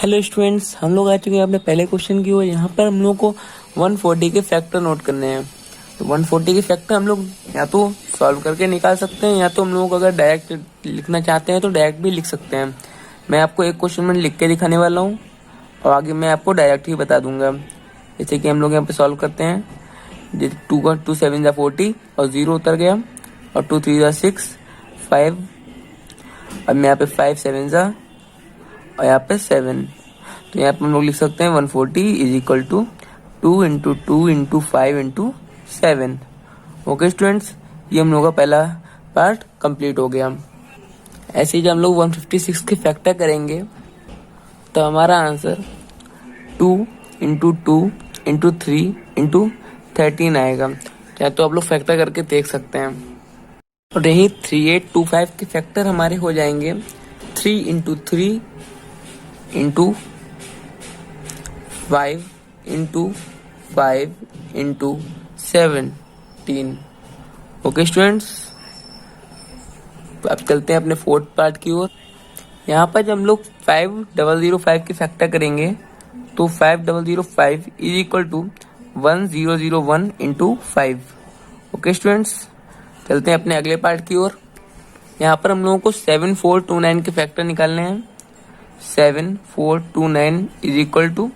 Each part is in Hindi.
हेलो स्टूडेंट्स, हम लोग आ चुके हैं अपने पहले क्वेश्चन की ओर। यहाँ पर हम लोग को 140 के फैक्टर नोट करने हैं। तो 140 के फैक्टर हम लोग या तो सॉल्व करके निकाल सकते हैं, या तो हम लोग अगर डायरेक्ट लिखना चाहते हैं तो डायरेक्ट भी लिख सकते हैं। मैं आपको एक क्वेश्चन में लिख के दिखाने वाला हूँ और आगे मैं आपको डायरेक्ट ही बता दूंगा। जैसे कि हम लोग यहाँ पे सॉल्व करते हैं। 2 7 जा 40 और 0 उतर गया, और 2 3 जा 6 5। अब मैं यहाँ पे 5 7 जा और यहाँ पे 7। तो यहाँ पे हम लोग लिख सकते हैं 140 is equal to 2 into 2 into 5 into 7। Okay students, ये हम लोग का पहला पार्ट कंप्लीट हो गया। ऐसे ही जब हम लोग 156 के फैक्टर करेंगे तो हमारा आंसर 2 इंटू 2 इंटू 3 इंटू 13 आएगा। या तो आप लोग फैक्टर करके देख सकते हैं। और यही 3825 के फैक्टर हमारे हो जाएंगे 3 into 3 into 5 into 5 into 17। Okay students, अब चलते हैं अपने फोर्थ पार्ट की ओर। यहाँ पर जब हम लोग 5005 के फैक्टर करेंगे तो 5005 is equal to 1001 into 5। Okay students, चलते हैं अपने अगले पार्ट की ओर। यहाँ पर हम लोगों को 7429 के फैक्टर निकालने हैं। 7429 इज इक्वल टू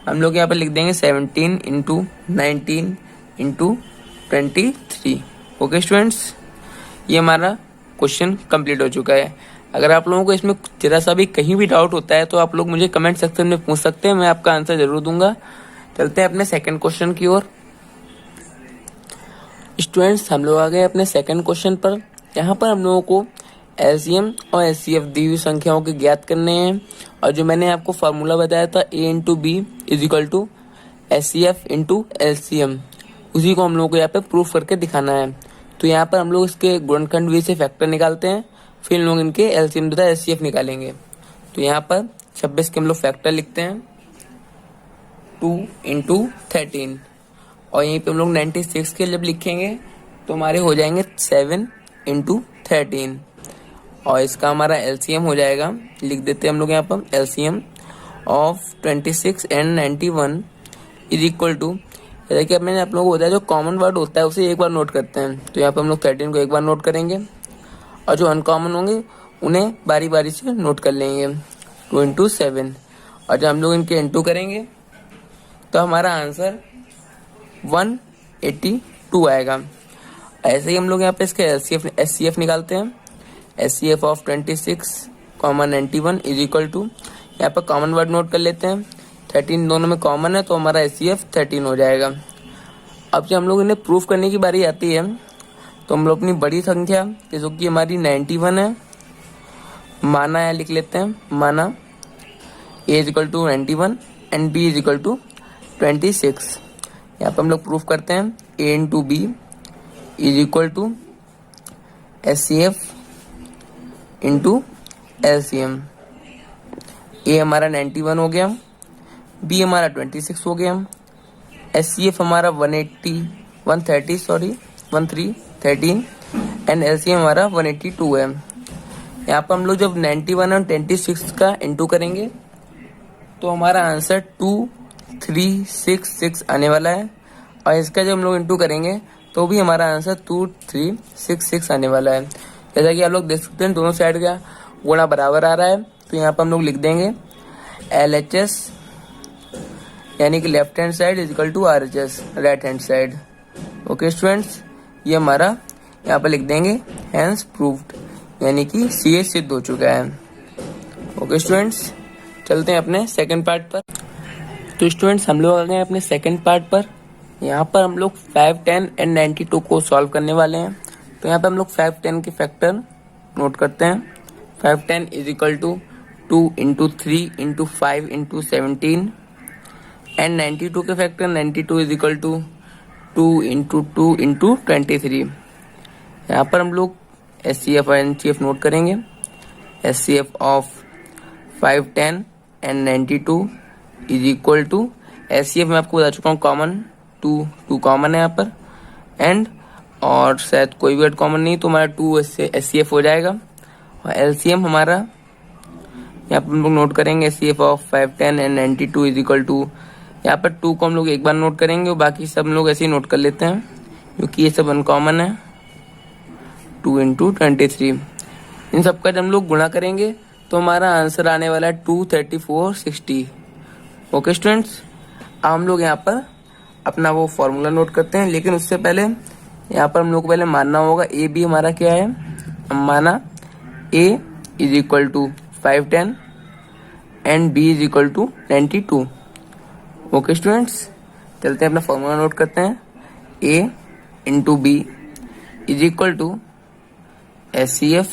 हम लोग यहाँ पर लिख देंगे 17 इंटू 19 इंटू 23। ओके स्टूडेंट्स, ये हमारा क्वेश्चन कंप्लीट हो चुका है। अगर आप लोगों को इसमें जरा सा भी कहीं भी डाउट होता है तो आप लोग मुझे कमेंट सेक्शन में पूछ सकते हैं, मैं आपका आंसर जरूर दूंगा। चलते हैं अपने सेकंड क्वेश्चन की ओर। स्टूडेंट्स, हम लोग आ गए अपने सेकंड क्वेश्चन पर। यहाँ पर हम लोगों को एलसीएम और एचसीएफ दी हुई संख्याओं के ज्ञात करने हैं। और जो मैंने आपको फार्मूला बताया था A into B is equal to HCF into LCM, उसी को हम लोगों को यहाँ पे प्रूफ करके दिखाना है। तो यहाँ पर हम लोग इसके गुणनखंड विधि से फैक्टर निकालते हैं, फिर लोग इनके एलसीएम तथा एचसीएफ निकालेंगे। तो यहाँ पर 26 के हम लोग फैक्टर लिखते हैं 2 इंटू 13, और यहीं पे हम लोग 96 के जब लिखेंगे तो हमारे हो जाएंगे 7 इंटू 13। और इसका हमारा एलसीएम हो जाएगा, लिख देते हैं हम लोग यहाँ पर LCM of 26 and 91 is equal to, जैसे कि मैंने आप लोगों को बताया जो कॉमन वर्ड होता है उसे एक बार नोट करते हैं। तो यहाँ पर हम लोग 13 को एक बार नोट करेंगे और जो अनकॉमन होंगे उन्हें बारी बारी से नोट कर लेंगे 2 इंटू 7। और जब हम लोग इनके इंटू करेंगे तो हमारा आंसर 182 आएगा। ऐसे ही हम लोग यहाँ पे इसके एचसीएफ निकालते हैं। HCF of 26, 91 is equal to, यहाँ पर कॉमन वर्ड नोट कर लेते हैं। 13 दोनों में कॉमन है तो हमारा एचसीएफ 13 हो जाएगा। अब जब हम लोग इन्हें प्रूफ करने की बारी आती है तो हम लोग अपनी बड़ी संख्या जैसे कि हमारी 91 है, माना है लिख लेते हैं, माना A is equal to 91 and B is equal to 26। यहाँ पर हम लोग प्रूफ करते हैं A into B is equal to HCF into LCM. A हमारा 91 हो गया, बी हमारा 26 हो गया, एचसीएफ हमारा 13 एंड एलसीएम हमारा 182 है। यहाँ पर हम लोग जब 91 और 26 का इंटू करेंगे तो हमारा आंसर 2366 आने वाला है। और इसका जब हम लोग इंटू करेंगे तो भी हमारा आंसर 2366 आने वाला है। जैसा कि आप लोग देख सकते हैं दोनों साइड का गुणा बराबर आ रहा है। तो यहाँ पर हम लोग लिख देंगे LHS यानी कि left hand side is equal to RHS right hand side. Okay students, ये हमारा यहाँ पर लिख देंगे हैंस प्रूव्ड, यानी कि CA सिद्ध हो चुका है। ओके स्टूडेंट्स, चलते हैं अपने सेकंड पार्ट पर। तो स्टूडेंट्स, हम लोग आ गए अपने सेकंड पार्ट पर। यहाँ पर हम लोग 5, 10 एंड 92 को सॉल्व करने वाले हैं। तो यहाँ पे हम लोग 5, 10 के फैक्टर नोट करते हैं। 5, 10 is equal to 2 into 3 into 5 into 17 and 92 के factor 92 is equal to 2 into 2 into 23। यहाँ पर हम लोग एचसीएफ और एनसीएफ नोट करेंगे। HCF of 5, 10 and 92 is equal to, HCF मैं आपको बता चुका हूँ कॉमन, 2 कॉमन है यहाँ पर, एंड और शायद कोई भी वर्ड कॉमन नहीं तो हमारा 2 एचसीएफ हो जाएगा। और एलसीएम हमारा यहाँ पर हम लोग नोट करेंगे HCF of 5, 10 and 92 is equal to, यहाँ पर 2 को हम लोग एक बार नोट करेंगे और बाकी सब लोग ऐसे ही नोट कर लेते हैं क्योंकि ये सब अनकॉमन है। 2 इंटू 23, इन सब का जब हम लोग गुणा करेंगे तो हमारा आंसर आने वाला है 23460। ओके स्टूडेंट्स, अब हम लोग यहाँ पर अपना वो फॉर्मूला नोट करते हैं, लेकिन उससे पहले यहाँ पर हम लोग को पहले मानना होगा ए बी हमारा क्या है। हम माना A is equal to 5, 10 and B is equal to 92। Okay students, चलते हैं अपना फॉर्मूला नोट करते हैं। A into B is equal to HCF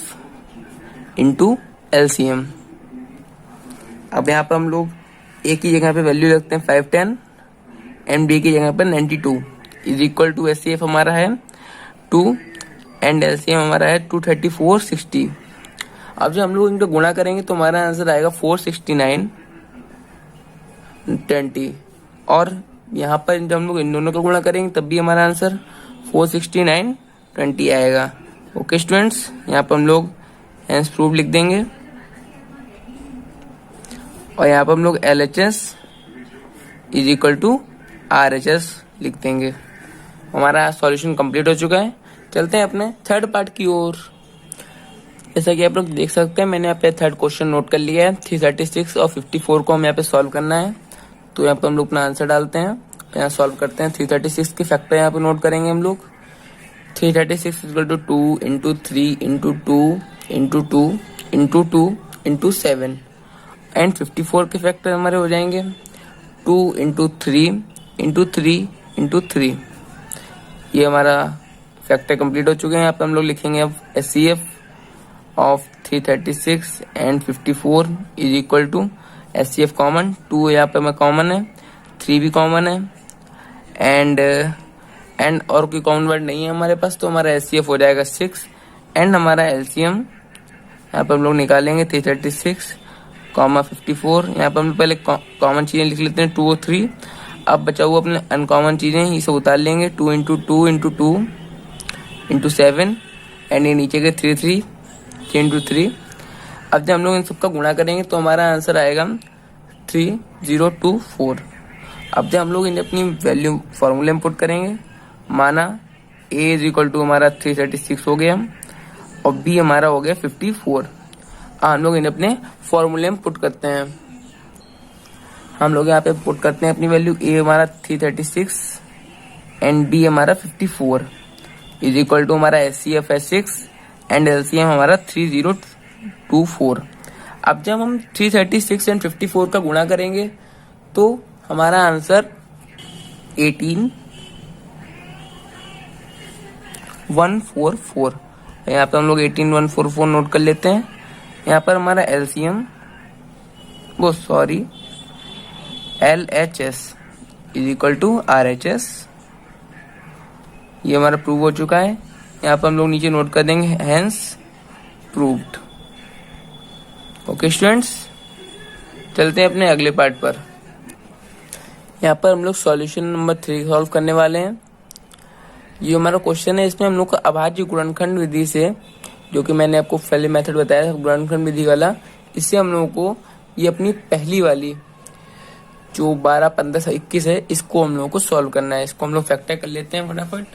into LCM। अब यहाँ पर हम लोग ए की जगह पे वैल्यू रखते हैं 5, 10 एंड बी की जगह पर 92 इज इक्वल टू HCF हमारा है 2 एंड LCM हमारा है 23460। अब जब हम लोग इनको गुणा करेंगे तो हमारा आंसर आएगा 46920, और यहाँ पर जब हम लोग इन दोनों का गुणा करेंगे तब भी हमारा आंसर 46920 आएगा। ओके स्टूडेंट्स, यहाँ पर हम लोग हेंस प्रूफ लिख देंगे और यहाँ पर हम लोग LHS is equal to RHS लिख देंगे। हमारा सॉल्यूशन कंप्लीट हो चुका है। चलते हैं अपने थर्ड पार्ट की ओर। जैसा कि आप लोग देख सकते हैं, मैंने यहाँ पे थर्ड क्वेश्चन नोट कर लिया है। 336 और 54 को हम यहाँ पे सॉल्व करना है, तो यहाँ पे हम लोग अपना आंसर डालते हैं, यहाँ सॉल्व करते हैं। 336 की फैक्टर यहाँ पे नोट करेंगे हम लोग। 336 equal to 2 into 3 into 2 into 2 into 2 into 7 and 54 के फैक्टर हमारे हो जाएंगे 2 इंटू 3 इंटू 3 इंटू 3। ये हमारा फैक्टर कंप्लीट हो चुके हैं। यहाँ पे हम लोग लिखेंगे अब HCF of 336 and 54 is equal to HCF common, 2 यहाँ पे हमें कॉमन है, 3 भी कॉमन है एंड और कोई कॉमन वर्ड नहीं है हमारे पास, तो हमारा HCF हो जाएगा 6 एंड हमारा LCM यहाँ पे हम लोग निकालेंगे 336 कॉमा 54। यहाँ पे हम पहले कॉमन चीजें लिख लेते हैं 2 और 3। अब बचा हुआ अपने अनकॉमन चीजें ये सब उतार लेंगे 2 इंटू 2 इंटू 2 इंटू 7 एंड ये नीचे के 3 3 इंटू 3। अब जब हम लोग इन सबका गुणा करेंगे तो हमारा आंसर आएगा 3024। अब जब हम लोग इन्हें अपनी वैल्यू फॉर्मूले में पुट करेंगे, माना ए इज इक्वल टू हमारा 336 हो गया और बी हमारा हो गया 54। हम लोग इन्हें अपने फॉर्मूले में पुट करते हैं। हम लोग यहाँ पे पुट करते हैं अपनी वैल्यू। ए हमारा 336 एंड बी हमारा 54 इज इक्वल टू हमारा HCF है 6 एंड LCM हमारा 3024। अब जब हम 336 एंड 54 का गुणा करेंगे तो हमारा आंसर 18144। यहाँ पे हम लोग 18144 नोट कर लेते हैं। यहाँ पर हमारा LHS is equal to RHS। ये हमारा प्रूव हो चुका है। यहाँ पर हम लोग नीचे नोट कर देंगे हेंस प्रूव्ड। ओके स्टूडेंट्स, चलते हैं अपने अगले पार्ट पर। यहाँ पर हम लोग सॉल्यूशन नंबर 3 सॉल्व करने वाले हैं। ये हमारा क्वेश्चन है, इसमें हम लोग को अभाज्य गुणनखंड विधि से, जो कि मैंने आपको पहले मेथड बताया था गुणनखंड विधि वाला, इससे हम लोगों को ये अपनी पहली वाली जो 12, 15, 21 है, इसको हम लोगों को सॉल्व करना है। इसको हम लोग फैक्टर कर लेते हैं फटाफट।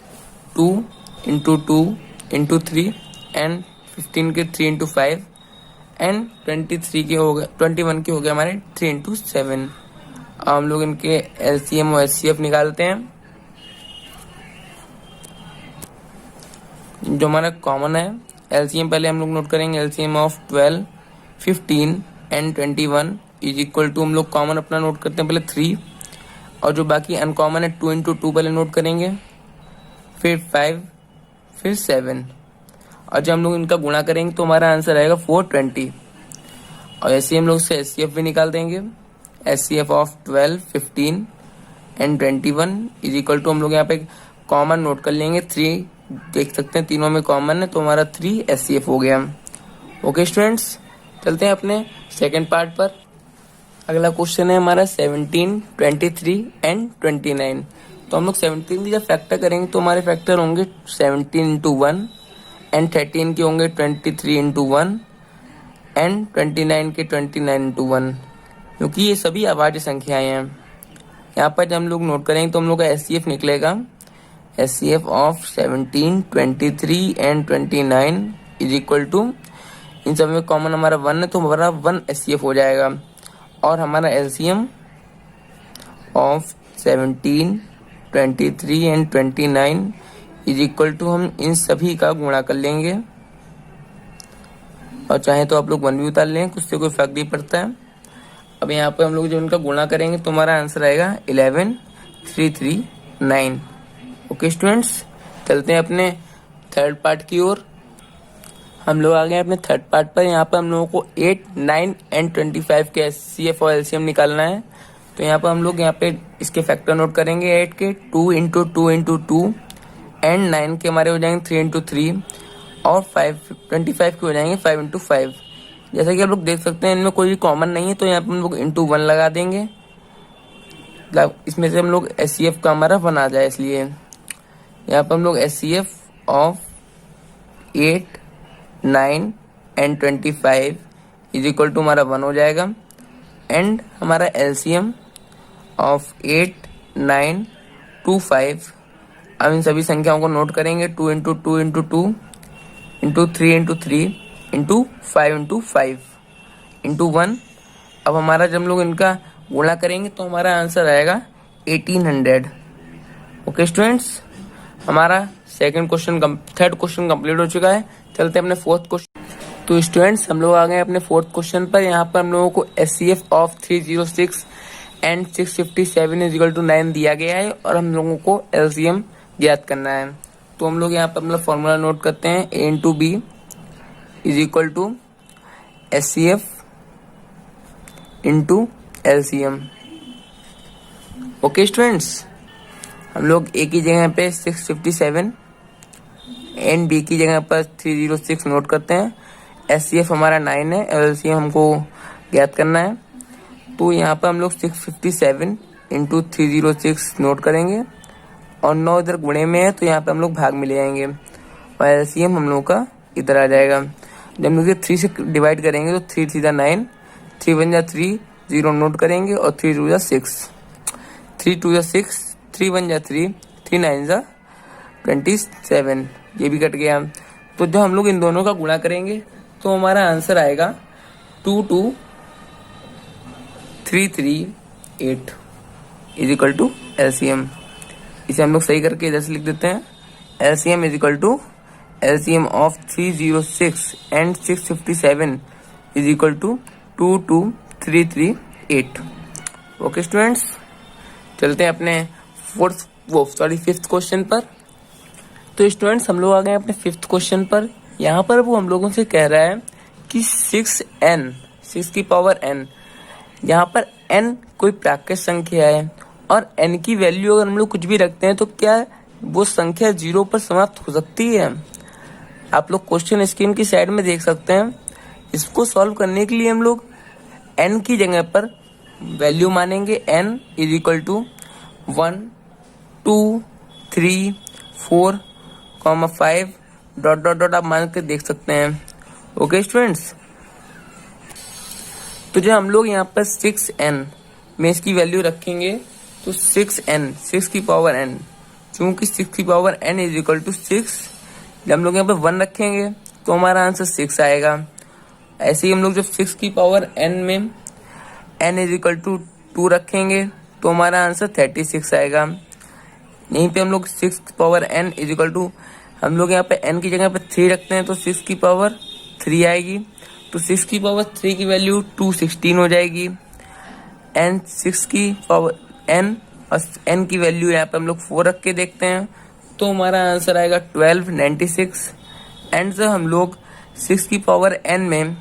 2 इंटू 2 इंटू 3 एंड 15 के 3 इंटू 5 एंड 23 के हो गए, 21 के हो गए हमारे 3 इंटू 7। हम लोग इनके LCM और HCF निकालते हैं। जो हमारा कॉमन है LCM पहले हम लोग नोट करेंगे। LCM of 12, 15 and 21 is equal to, हम लोग कॉमन अपना नोट करते हैं पहले 3, और जो बाकी अनकॉमन है 2 इंटू 2 पहले नोट करेंगे, फिर 5, फिर 7, और जब हम लोग इनका गुणा करेंगे तो हमारा आंसर आएगा 420। और ऐसे हम लोग से HCF भी निकाल देंगे। HCF of 12, 15 and 21 is equal to, हम लोग यहाँ पे कॉमन नोट कर लेंगे 3, देख सकते हैं तीनों में कॉमन है, तो हमारा 3 HCF हो गया। ओके स्टूडेंट्स, चलते हैं अपने सेकंड पार्ट पर। अगला क्वेश्चन है हमारा 17, 23 एंड 29। तो हम लोग 17 की जब फैक्टर करेंगे तो हमारे फैक्टर होंगे 17 इंटू 1 एंड 13 के होंगे 23 इंटू 1 एंड 29 के 29 इंटू 1, क्योंकि ये सभी अभाज्य संख्याएं हैं। यहाँ पर जब हम लोग नोट करेंगे तो हम लोग का एचसीएफ निकलेगा, HCF of 17, 23 and 29 is equal to, इन सब में कॉमन हमारा 1 है तो हमारा 1 एचसीएफ हो जाएगा। और हमारा LCM of 17, 23 and 29 is equal to, हम इन सभी का गुणा कर लेंगे, और चाहे तो आप लोग 1 भी उतार लें, कुछ से कोई फर्क नहीं पड़ता है। अब यहाँ पे हम लोग जब इनका गुणा करेंगे तो हमारा आंसर आएगा 11339। ओके स्टूडेंट्स, चलते हैं अपने थर्ड पार्ट की ओर। हम लोग आ गए अपने थर्ड पार्ट पर। यहाँ पर हम लोगों को 8, 9 एंड 25 के एचसीएफ और एलसीएम निकालना है। तो यहाँ पर हम लोग यहाँ पे इसके फैक्टर नोट करेंगे। 8 के 2 इंटू 2 इंटू 2 एंड 9 के हमारे हो जाएंगे 3 इंटू 3 और 25 के हो जाएंगे 5 इंटू 5। जैसा कि आप लोग देख सकते हैं इनमें कोई कॉमन नहीं है, तो यहाँ पर हम लोग इंटू 1 लगा देंगे, इसमें से हम लोग एचसीएफ का हमारा 1 आ जाए, इसलिए यहाँ पर हम लोग HCF of 8, 9 and 25 is equal to हमारा 1 हो जाएगा। एंड हमारा एलसीएम ऑफ 8, 9, 2, 5, अब इन सभी संख्याओं को नोट करेंगे। 2 into 2 into 2 into 3 into 3 into 5 into 5 into 1। अब हमारा जब हम लोग इनका गुणा करेंगे तो हमारा आंसर आएगा 1800। ओके स्टूडेंट्स, हमारा थर्ड क्वेश्चन कंप्लीट हो चुका है। चलते हैं अपने फोर्थ क्वेश्चन। तो स्टूडेंट्स, हम लोग आ गए अपने फोर्थ क्वेश्चन पर। यहाँ पर हम लोगों को HCF of 306 and 657 is equal to 9 दिया गया है, और हम लोगों को एलसीएम ज्ञात करना है। तो हम लोग यहाँ पर मतलब फॉर्मूला नोट करते हैं। A into B is equal to HCF into LCM. Okay students, हम लोग ए की जगह पे 657 एंड बी की जगह पर 306 नोट करते हैं। एचसीएफ हमारा 9 है, एलसीएम हमको ज्ञात करना है। तो यहाँ पर हम लोग 657 इंटू 306 नोट करेंगे, और 9 इधर गुणे में है तो यहाँ पे हम लोग भाग में ले आएंगे, और एलसीएम हम लोग का इधर आ जाएगा। जब हम लोग 3 से डिवाइड करेंगे तो 3 3 9, 3 1 3, 0 नोट करेंगे, और 3 2 6, 3 2 6, 3 1 3, 3 9 27, ये भी कट गया। तो जब हम लोग इन दोनों का गुणा करेंगे तो हमारा आंसर आएगा 22338 इज इक्वल टू एलसीएम। इसे हम लोग सही करके इधर से लिख देते हैं। LCM is equal to LCM of 306 and 657 is equal to 22338। Okay students, चलते हैं अपने फिफ्थ क्वेश्चन पर। तो स्टूडेंट्स, हम लोग आ गए अपने फिफ्थ क्वेश्चन पर। यहाँ पर वो हम लोगों से कह रहा है कि 6 की पावर n, यहाँ पर n कोई प्राकृत संख्या है, और n की वैल्यू अगर हम लोग कुछ भी रखते हैं तो क्या वो संख्या 0 पर समाप्त हो सकती है? आप लोग क्वेश्चन स्क्रीन की साइड में देख सकते हैं। इसको सॉल्व करने के लिए हम लोग n की जगह पर वैल्यू मानेंगे। n is equal to 1, 2, 3, 4, 5 dot dot dot आप मान के देख सकते हैं। ओके स्टूडेंट्स, तो जब हम लोग यहाँ पर 6n में इसकी वैल्यू रखेंगे तो 6n, 6 की पावर n, चूंकि 6 की power n is equal to 6, जब हम लोग यहाँ पे 1 रखेंगे तो हमारा आंसर 6 आएगा। ऐसे ही हम लोग जब 6 की पावर n में n इज इक्वल टू 2 रखेंगे तो हमारा आंसर 36 आएगा। यहीं पे हम लोग 6 की power n is equal to, हम लोग यहाँ पे n की जगह पे 3 रखते हैं तो 6 की पावर 3 आएगी। तो 6 की पावर 3 की वैल्यू 216 हो जाएगी। एंड 6 की पावर n और n की वैल्यू यहाँ पे हम लोग 4 रख के देखते हैं तो हमारा आंसर आएगा 1296। एंड जब हम लोग 6 की पावर n में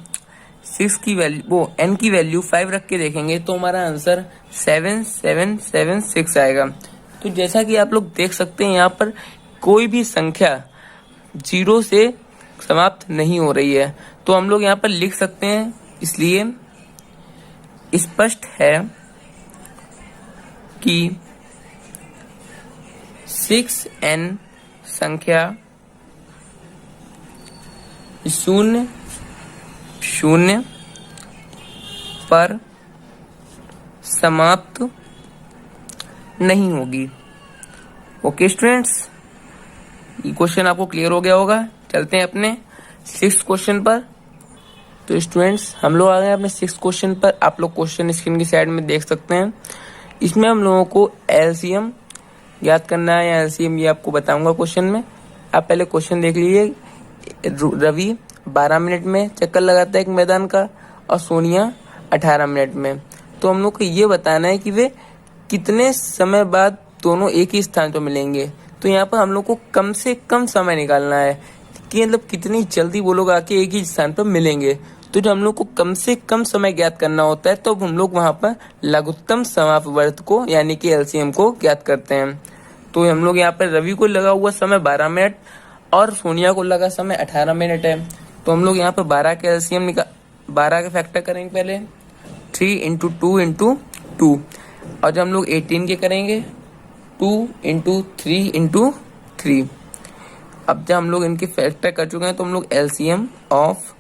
6 की वैल्यू n की वैल्यू 5 रख के देखेंगे तो हमारा आंसर 7776 आएगा। तो जैसा कि आप लोग देख सकते हैं यहाँ पर कोई भी संख्या 0 से समाप्त नहीं हो रही है, तो हम लोग यहाँ पर लिख सकते हैं। इसलिए स्पष्ट है कि 6n संख्या शून्य पर समाप्त नहीं होगी। ओके स्टूडेंट्स, ये क्वेश्चन आपको क्लियर हो गया होगा। चलते हैं अपने 6th क्वेश्चन पर। तो स्टूडेंट्स हम लोग आ गए अपने 6th क्वेश्चन पर। आप लोग क्वेश्चन स्क्रीन की साइड में देख सकते हैं। इसमें हम लोगों को एलसीएम याद करना है, या एलसीएम ये आपको बताऊंगा क्वेश्चन में। आप पहले क्वेश्चन देख लीजिए। रवि 12 मिनट में चक्कर लगाता है एक मैदान का और सोनिया 18 मिनट में। तो हम लोग को ये बताना है कि वे कितने समय बाद दोनों एक ही स्थान पर मिलेंगे। तो यहाँ पर हम लोग को कम से कम समय निकालना है कि मतलब कितनी जल्दी वो लोग आके एक ही स्थान पर मिलेंगे। तो जब हम लोग को कम से कम समय ज्ञात करना होता है तो हम लोग वहां पर लघुत्तम समापवर्त को यानी कि एलसीएम को ज्ञात करते हैं। तो हम लोग यहाँ पर रवि को लगा हुआ समय 12 मिनट और सोनिया को लगा समय 18 मिनट है। तो हम लोग यहाँ पर 12 के एलसीएम 12 के फैक्टर करेंगे पहले 3 इंटू 2 इंटू 2, और जब हम लोग 18 के करेंगे 2 इंटू 3 इंटू 3। अब जब हम लोग इनके फैक्टर कर चुके हैं तो हम लोग LCM of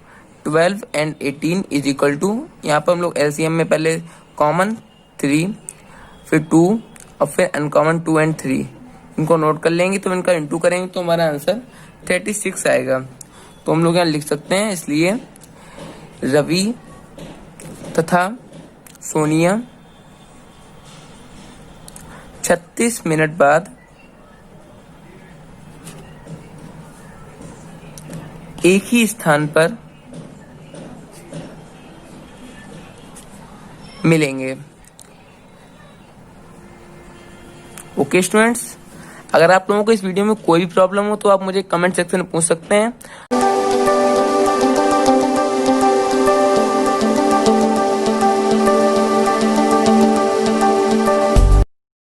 12 and 18 is equal to, यहाँ पर हम लोग एलसीएम में पहले कॉमन 3 फिर 2 और फिर अनकॉमन 2 एंड 3 इनको नोट कर लेंगे। तो इनका इंटू करेंगे तो हमारा आंसर 36 आएगा। तो हम लोग यहाँ लिख सकते हैं, इसलिए रवि तथा सोनिया 36 मिनट बाद एक ही स्थान पर मिलेंगे। ओके स्टूडेंट्स, अगर आप लोगों को इस वीडियो में कोई भी प्रॉब्लम हो तो आप मुझे कमेंट सेक्शन में पूछ सकते हैं।